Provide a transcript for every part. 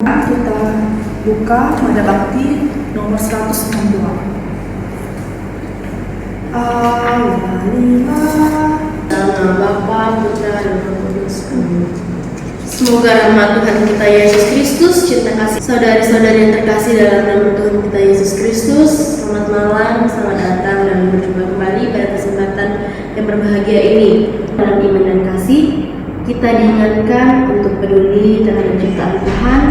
Kita buka Mada Bakti nomor 162. Nama Bapa, Putra, dan Roh Kudus. Amin. Semoga rahmat Tuhan kita Yesus Kristus, cinta kasih saudari-saudari yang terkasih dalam nama Tuhan kita Yesus Kristus. Selamat malam, selamat datang dan berjumpa kembali pada kesempatan yang berbahagia ini. Dalam iman dan kasih, kita diingatkan untuk peduli terhadap ciptaan Tuhan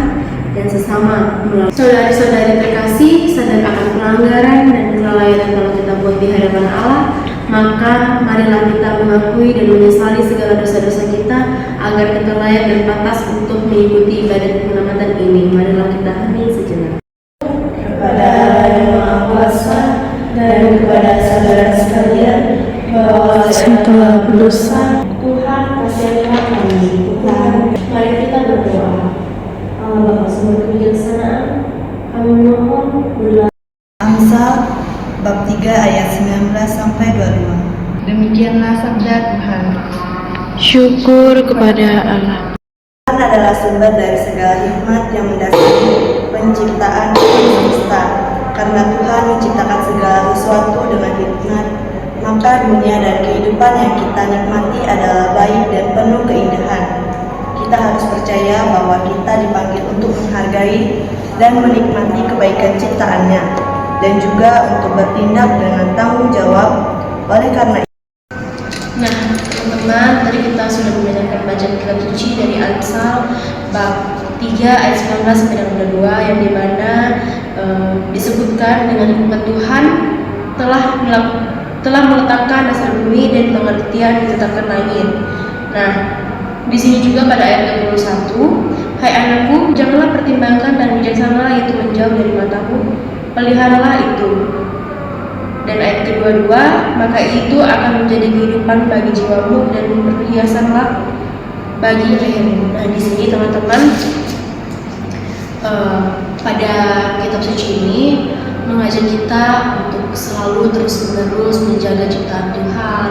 dan sesama. Saudari-saudari terkasih, sadar akan pelanggaran dan kelalaian yang telah kita buat di hadapan Allah, maka marilah kita mengakui dan menyesali segala dosa-dosa kita agar kita layak dan pantas untuk mengikuti ibadat penyelamatan ini. Marilah kita hening sejenak. Kepada Allah yang Maha Kuasa dan kepada saudara sekalian bahwa saya telah berdosa, Tuhan kasihanlah kami. Tuhan, Mari kita berdoa. Allah Bapa sumber kebijaksanaan, kami memohon berdoa. Amsal bab 3 ayat 19 sampai 22. demikianlah sabda Tuhan. Syukur kepada Allah. Tuhan adalah sumber dari segala hikmat yang mendasari penciptaan alam semesta. Karena Tuhan menciptakan segala sesuatu dengan hikmat, maka dunia dan kehidupan yang kita nikmati adalah baik dan penuh keindahan. Kita harus percaya bahwa kita dipanggil untuk menghargai dan menikmati kebaikan ciptaannya, dan juga untuk bertindak dengan tanggung jawab. Oleh karena itu, Nah, teman-teman, tadi kita sudah mendengarkan bacaan kitab suci dari Amsal bab 3 ayat 19 sampai dengan 22 yang dimana disebutkan dengan hikmat Tuhan telah meletakkan dasar bumi dan pengertian ditetapkan langit. Nah, di sini juga pada ayat 21, hai anakku, janganlah pertimbangkan dan bijaksanalah itu menjauh dari matamu, peliharalah itu. Dan ayat kedua-dua, maka itu akan menjadi kehidupan bagi jiwamu dan perhiasanlah bagi lehermu. Nah, di sini teman-teman, pada kitab suci ini mengajak kita untuk selalu terus-menerus menjaga ciptaan Tuhan,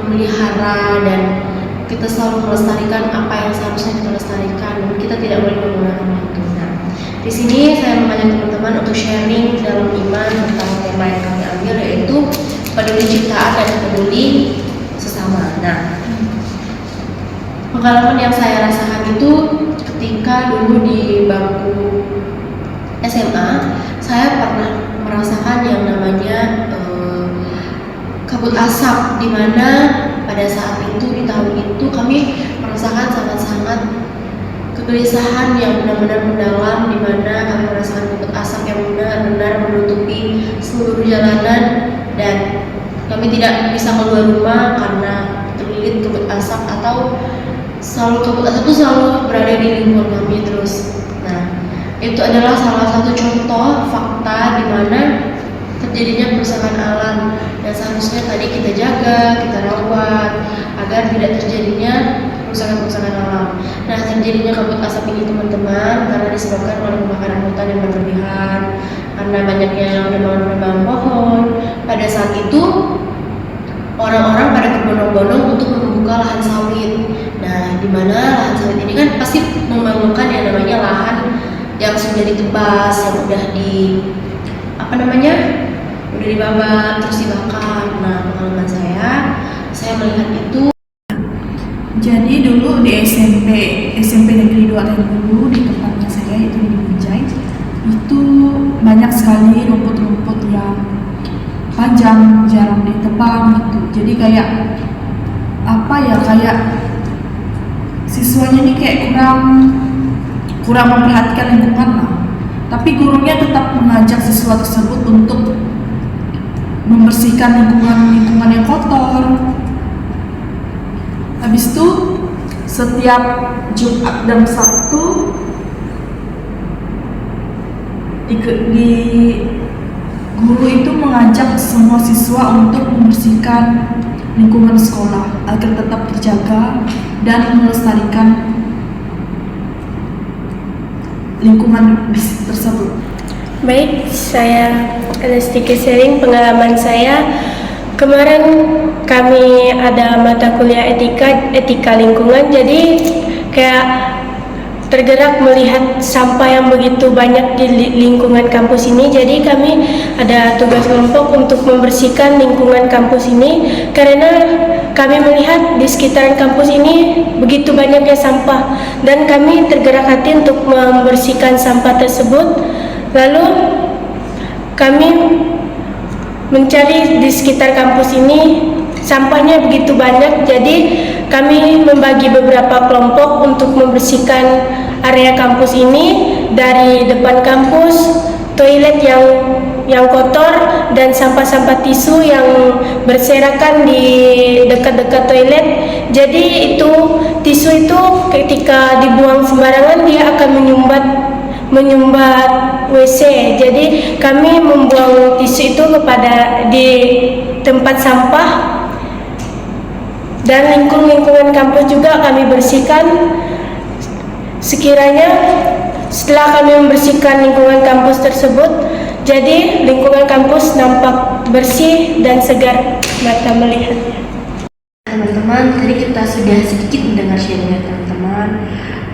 memelihara, dan kita selalu melestarikan apa yang seharusnya kita lestarikan, dan kita tidak boleh menggunakan itu. Nah, di sini saya mengajak teman-teman untuk sharing dalam iman tentang tema yang kami ambil, yaitu peduli ciptaan dan peduli sesama. Nah, pengalaman yang saya rasakan itu ketika dulu di bangku SMA, saya pernah merasakan yang namanya kabut asap, di mana pada saat itu di tahun itu kami merasakan sangat-sangat kegelisahan yang benar-benar mendalam, di mana kami merasakan kabut asap yang benar-benar menutupi seluruh jalanan dan kami tidak bisa keluar rumah karena terlilit kabut asap, atau kabut asap itu selalu berada di lingkungan kami terus. Nah, itu adalah salah satu contoh fakta di mana terjadinya kerusakan alam, dan seharusnya tadi kita jaga, kita rawat agar tidak terjadinya kerusakan alam. Nah, terjadinya kabut asap ini teman-teman karena disebabkan oleh pembakaran hutan yang berlebihan, karena banyaknya nebang-nebang pohon. Pada saat itu orang-orang pada berbondong-bondong untuk membuka lahan sawit. Nah, di mana lahan sawit ini kan pasti memerlukan yang namanya lahan yang sudah ditebas, yang udah udah dibabat terus dibakar. Nah, pengalaman saya melihat itu. Jadi dulu di SMP Negeri 2 Tenggulu, di tempatnya saya itu di Binjai, itu banyak sekali rumput-rumput yang panjang, jarang ditebang gitu. Jadi kayak siswanya ini kayak kurang memperhatikan lingkungan lah. Tapi gurunya tetap mengajak siswa tersebut untuk membersihkan lingkungan yang kotor. Habis itu setiap Jumat dan Sabtu di guru itu mengajak semua siswa untuk membersihkan lingkungan sekolah agar tetap terjaga dan melestarikan lingkungan tersebut. Baik, saya ada sedikit sharing pengalaman saya. Kemarin kami ada mata kuliah etika lingkungan, jadi kayak tergerak melihat sampah yang begitu banyak di lingkungan kampus ini. Jadi kami ada tugas kelompok untuk membersihkan lingkungan kampus ini karena kami melihat di sekitaran kampus ini begitu banyaknya sampah dan kami tergerak hati untuk membersihkan sampah tersebut. Lalu kami mencari di sekitar kampus ini sampahnya begitu banyak, jadi kami membagi beberapa kelompok untuk membersihkan area kampus ini, dari depan kampus, toilet yang kotor dan sampah-sampah tisu yang berserakan di dekat-dekat toilet. Jadi itu tisu itu ketika dibuang sembarangan dia akan menyumbat WC. Jadi kami membuang tisu itu kepada di tempat sampah. Dan lingkungan kampus juga kami bersihkan. Sekiranya setelah kami membersihkan lingkungan kampus tersebut, jadi lingkungan kampus nampak bersih dan segar mata melihatnya. Teman-teman, tadi kita sudah sedikit mendengar sharingnya teman-teman.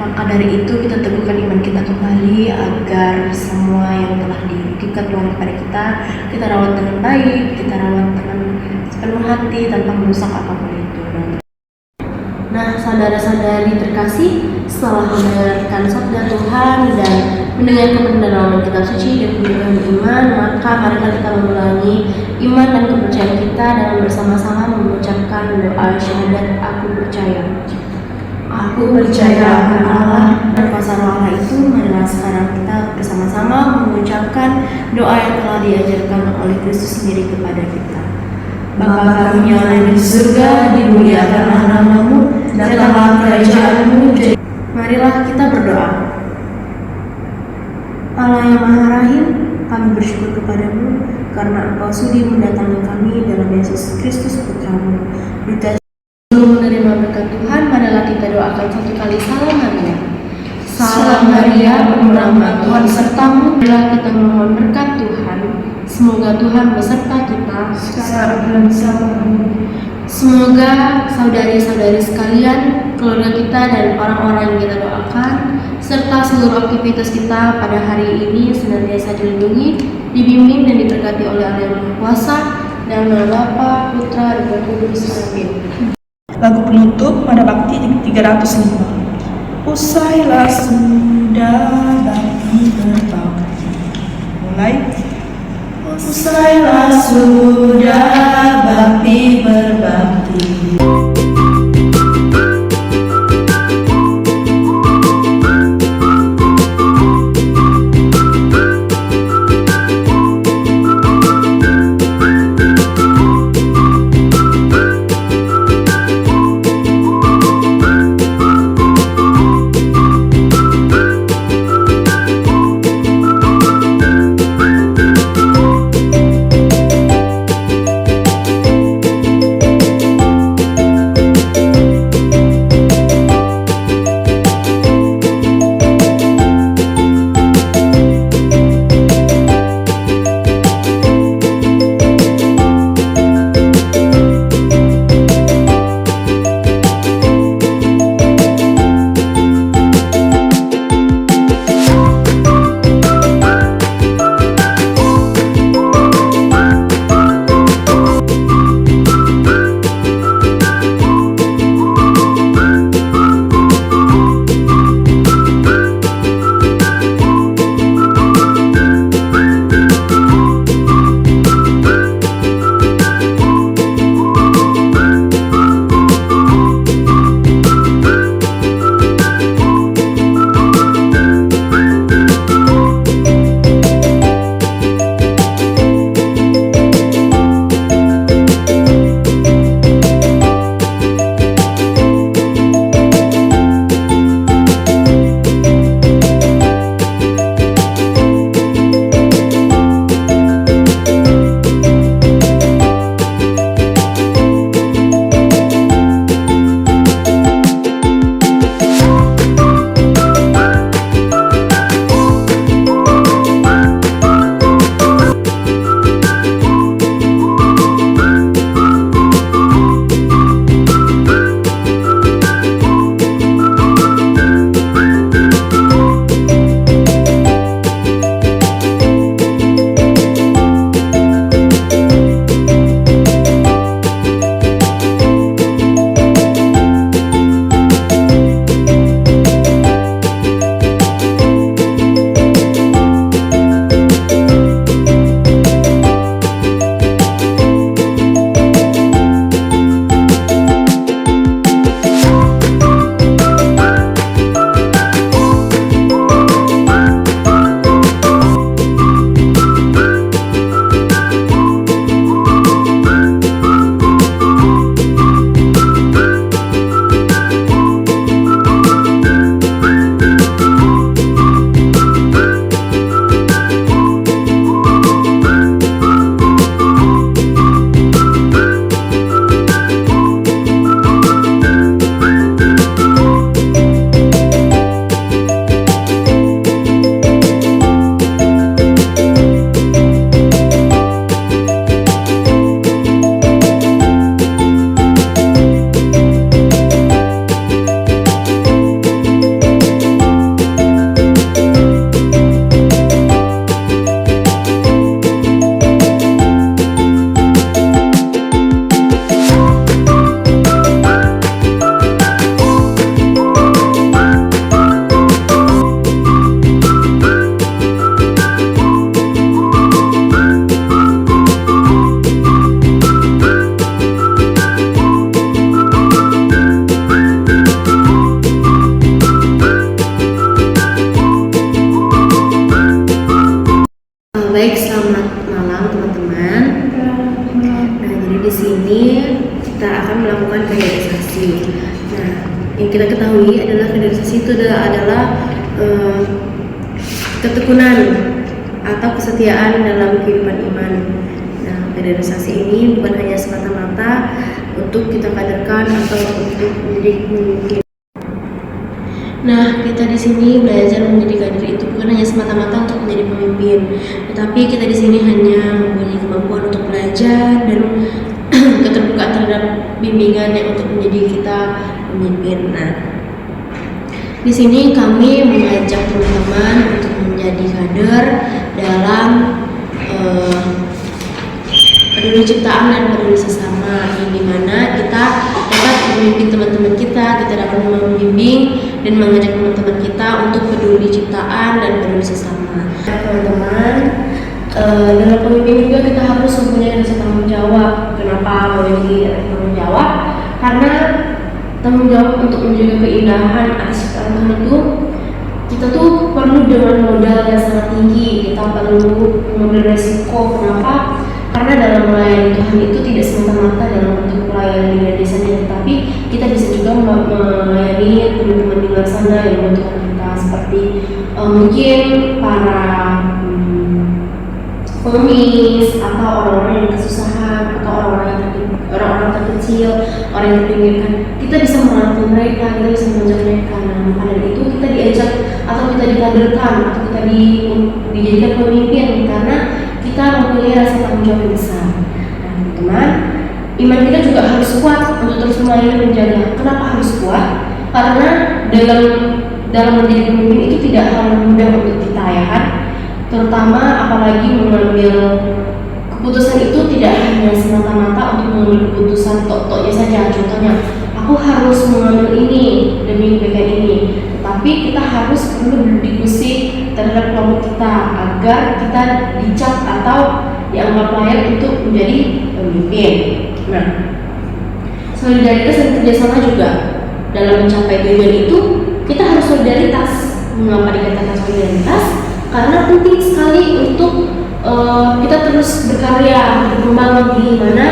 Maka dari itu kita teguhkan iman kita kembali agar semua yang telah dititipkan Tuhan kepada kita rawat dengan baik, kita rawat dengan sepenuh hati tanpa merusak apapun itu. Nah, saudara-saudari terkasih, setelah mendengarkan sabda Tuhan dan mendengarkan pendalaman kitab suci dan penyuluhan iman, maka marilah kita mengulangi iman dan kepercayaan kita dengan bersama-sama mengucapkan doa syahadat aku percaya. Aku percaya akan Allah dan kuasa Roh Allah itu. Marilah sekarang kita bersama-sama mengucapkan doa yang telah diajarkan oleh Kristus sendiri kepada kita. Bapa kami yang ada di surga, dimuliakanlah namamu, datanglah kerajaanmu. Marilah kita berdoa. Allah yang Maha Rahim, kami bersyukur kepadamu karena Engkau sudi mendatangi kami dalam Yesus Kristus Putramu. Sebelum menerima berkat Tuhan, marilah kita doakan satu kali salam Maria. Salam Maria, penuh rahmat Tuhan sertamu. Marilah kita mohon berkat Tuhan. Semoga Tuhan beserta kita sekarang dan selamanya. Semoga saudari-saudari sekalian, keluarga kita dan orang-orang yang kita doakan, serta seluruh aktivitas kita pada hari ini senantiasa dilindungi, dibimbing dan diberkati oleh Allah yang Maha Kuasa, dan nama Bapa, Putra, dan Roh Kudus. Amin. Lagu penutup Mada Bakti 305. Usailah sudah bakti berbakti. Mulai. Usailah sudah bakti berbakti. Baik, selamat malam teman-teman. Nah, jadi di sini kita akan melakukan kaderisasi. Nah, yang kita ketahui adalah kaderisasi itu adalah ketekunan atau kesetiaan dalam kehidupan iman. Nah, kaderisasi ini bukan hanya semata-mata untuk kita kaderkan atau untuk menjadi pemimpin. Nah, kita di sini belajar menjadi kader itu bukan hanya semata-mata untuk menjadi pemimpin, tetapi kita di sini hanya mempunyai kemampuan untuk belajar dan keterbukaan terhadap bimbingan yang untuk menjadi kita pemimpin. Nah, di sini kami mengajak teman-teman untuk menjadi kader dalam peduli ciptaan dan peduli sesama, yang dimana kita dapat memimpin teman-teman kita dapat membimbing dan mengajak teman-teman kita untuk peduli ciptaan dan peduli sesama. Teman-teman, dalam pemimpin juga kita harus mempunyai rasa tanggung jawab. Kenapa memiliki rasa tanggung jawab? Karena tanggung jawab untuk menjaga keindahan atas ciptaan Tuhan itu kita tuh perlu dengan modal yang sangat tinggi. Kita perlu mengambil resiko. Kenapa? Karena dalam melayani Tuhan itu tidak semata-mata dalam bentuk pelayanan desa saja, tetapi kita bisa juga melayani teman-teman di luar sana yang membutuhkan kita, seperti mungkin para pengemis atau orang-orang yang kesusahan atau orang-orang terkecil, orang yang terpinggirkan. Kita bisa merangkul mereka, kita bisa mengajak mereka. Nah, maka dari itu kita diajak atau kita dikaderkan atau kita dijadikan pemimpin karena kita mempunyai rasa tanggung jawab yang besar. Nah, teman-teman, iman kita juga harus kuat untuk terus melayani dan menjaga. Kenapa harus kuat? Karena dalam menjadi pemimpin itu tidak hal mudah untuk kita, ya kan? Terutama apalagi mengambil keputusan itu tidak hanya semata-mata untuk mengambil keputusan tok-toknya saja. Contohnya, aku harus mengambil ini demi kebaikan ini, tetapi kita harus perlu berdiskusi terhadap kelompok kita agar kita dicap atau dianggap layak untuk menjadi pemimpin. Nah, solidaritas dan kerjasama juga dalam mencapai tujuan itu kita harus solidaritas. Mengapa dikatakan solidaritas? Karena penting sekali untuk kita terus berkarya, berkembang, di mana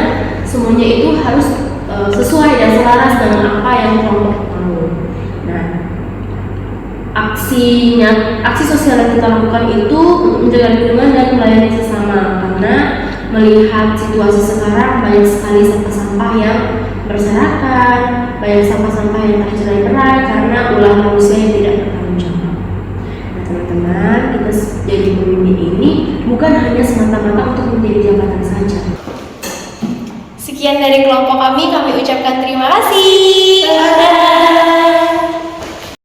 semuanya itu harus sesuai dan selaras dengan apa yang kelompok tahu. Nah, aksi sosial yang kita lakukan itu untuk menjaga lingkungan dan melayani sesama, karena melihat situasi sekarang banyak sekali sampah-sampah yang berserakan, banyak sampah-sampah yang tercerai berai karena ulah manusia yang tidak bertanggung jawab. Nah, teman-teman, kita jadi pemimpin ini bukan hanya semata-mata untuk menjadi jabatan saja. Sekian dari kelompok kami ucapkan terima kasih.